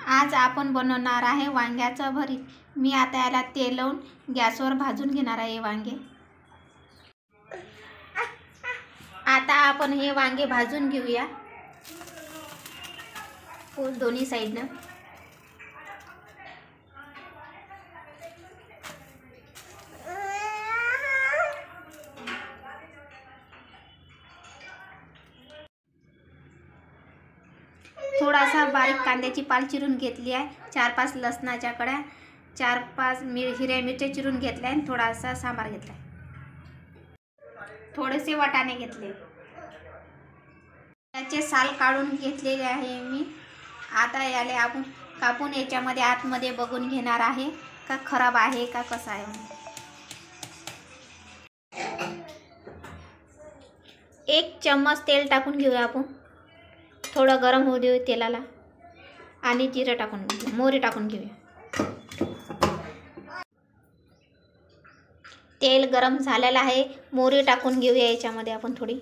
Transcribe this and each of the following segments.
आज आपण बनवणार आहे वांग्याचं भरीत। मी आता याला तेल लावून गॅसवर भाजून घेणार आहे वांगे। आता आपण हे वांगे भाजून घेऊया दोन्ही साइडनं। थोडासा बारीक कांद्याची पाल चिरून घेतली आहे, 4-5 लसणाच्या कड्या, 4-5 हिरव्या मिरच्या चिरून घेतल्या आणि थोडासा सांबार घेतला, थोडेसे वाटाणे घेतले, याचे साल काढून घेतलेले आहे मी। आता याले आपण कापून याच्यामध्ये आतमध्ये बघून घेणार आहे का खराब आहे का कसा आहे। 1 चम्मच तेल टाकून घेऊया आपण, थोडं गरम होऊ देऊ तेलाला आणि जिरं टाकून घेऊ, मोहरी टाकून घेऊया। तेल गरम झालेलं आहे, मोहरी टाकून घेऊया याच्यामध्ये आपण थोडी।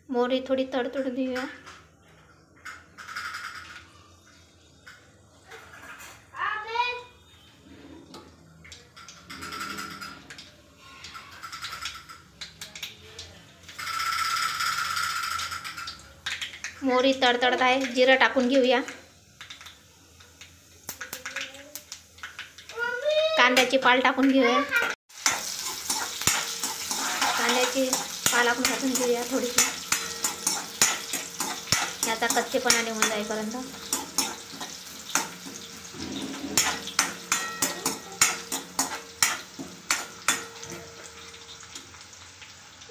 मोहरी थोडी तडतडू देऊया। मोहरी तडतडत आहे, जिरं टाकून घेऊया। कांद्याची पाल टाकून घेऊया, कांद्याची पाल आपण भाजून घेऊया थोडीशी, याचा कच्चेपणा निघून जाईपर्यंत।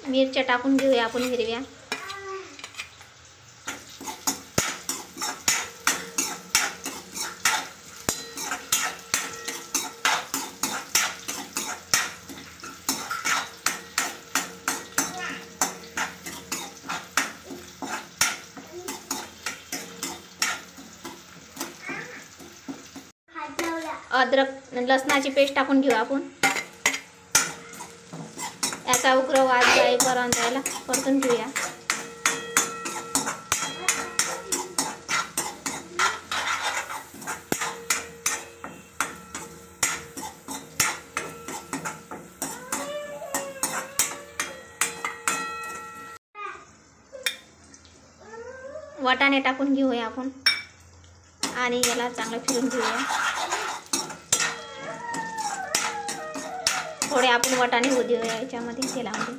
मिरच्या टाकून घेऊया आपण हिरव्या। अद्रक लसणाची पेस्ट टाकून घेऊ आपण, याचा उग्र वास जाईपर्यंत याला परतून घेऊया। वाटाणे टाकून घेऊया आपण आणि याला चांगलं फिरून घेऊया। थोडे आपण वाटाणे होऊ देऊया याच्यामध्ये तेलामध्ये।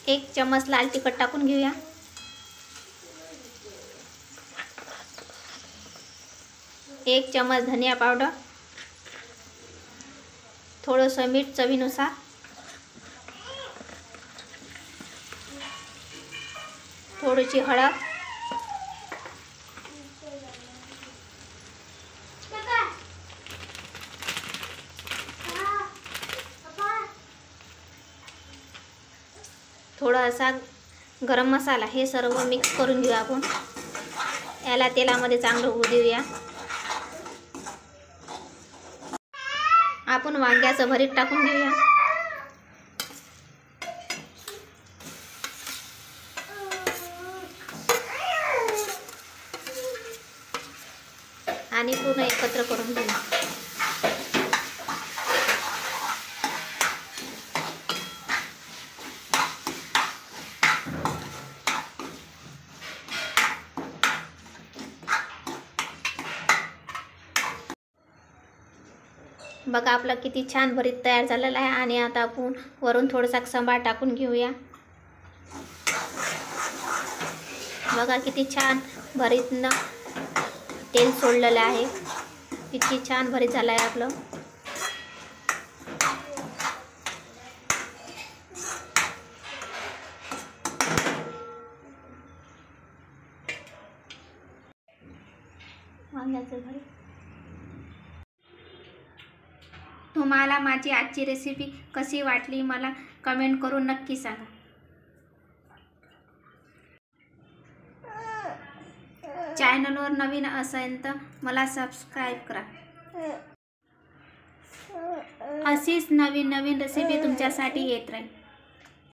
1 चम्मच लाल तिखट टाकून घेऊया। 1 चम्मच धनिया पावडर, थोडंसं मीठ चवीनुसार, थोडीशी हळद, थोडासा गरम मसाला, हे सर्व मिक्स करून घेऊ आपण। याला तेलामध्ये चांगलं होऊ देऊया। आपण वांग्याचं भरीत टाकून घेऊया आणि पूर्ण एकत्र करून घेऊया। बघा आपलं किती छान भरीत तयार झालेलं आहे। आणि आता आपण वरून थोडासा सांबार टाकून घेऊया। बघा किती छान भरीतनं तेल सोडलेलं आहे, किती छान भरीत झालं आहे आपलं। वांग्याचं भरीत। तुम्हाला माझी आजची रेसिपी कशी वाटली मला कमेंट करून नक्की सांगा। चॅनलवर नवीन असेल तर मला सबस्क्राईब करा। अशीच नवीन नवीन रेसिपी तुमच्यासाठी येत राहील.